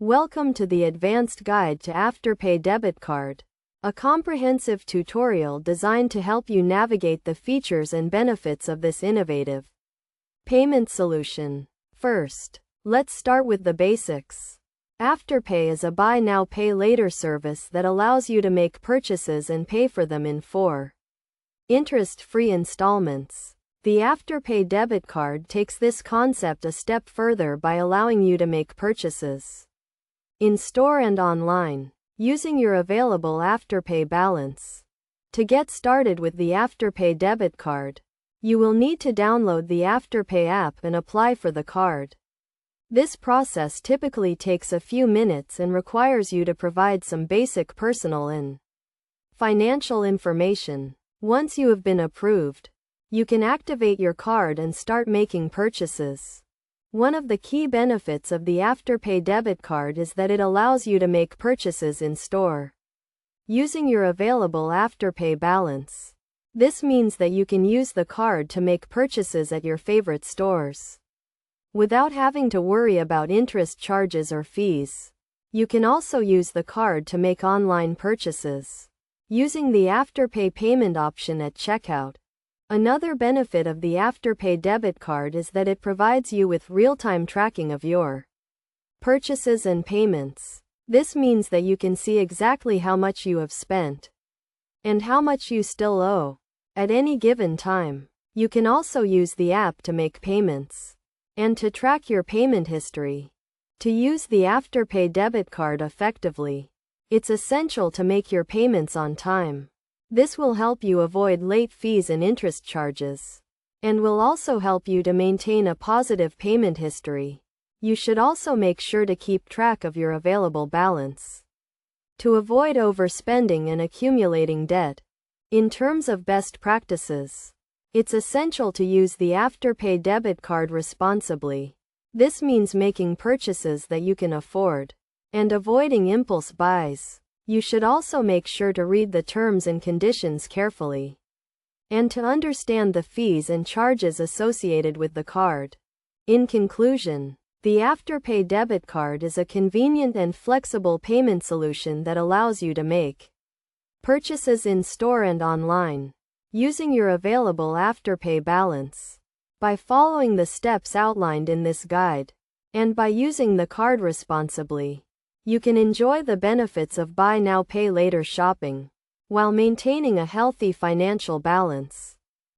Welcome to the Advanced Guide to Afterpay Debit Card, a comprehensive tutorial designed to help you navigate the features and benefits of this innovative payment solution. First, let's start with the basics. Afterpay is a buy now pay later service that allows you to make purchases and pay for them in 4 interest-free installments. The Afterpay debit card takes this concept a step further by allowing you to make purchases in store and online, using your available Afterpay balance. To get started with the Afterpay debit card, you will need to download the Afterpay app and apply for the card. This process typically takes a few minutes and requires you to provide some basic personal and financial information. Once you have been approved, you can activate your card and start making purchases. One of the key benefits of the Afterpay debit card is that it allows you to make purchases in store using your available Afterpay balance. This means that you can use the card to make purchases at your favorite stores without having to worry about interest charges or fees. You can also use the card to make online purchases using the Afterpay payment option at checkout. Another benefit of the Afterpay debit card is that it provides you with real-time tracking of your purchases and payments. This means that you can see exactly how much you have spent and how much you still owe at any given time. You can also use the app to make payments and to track your payment history. To use the Afterpay debit card effectively, it's essential to make your payments on time. This will help you avoid late fees and interest charges, and will also help you to maintain a positive payment history. You should also make sure to keep track of your available balance to avoid overspending and accumulating debt. In terms of best practices, it's essential to use the Afterpay debit card responsibly. This means making purchases that you can afford and avoiding impulse buys. You should also make sure to read the terms and conditions carefully and to understand the fees and charges associated with the card. In conclusion, the Afterpay debit card is a convenient and flexible payment solution that allows you to make purchases in store and online using your available Afterpay balance. By following the steps outlined in this guide and by using the card responsibly, you can enjoy the benefits of buy now pay later shopping while maintaining a healthy financial balance.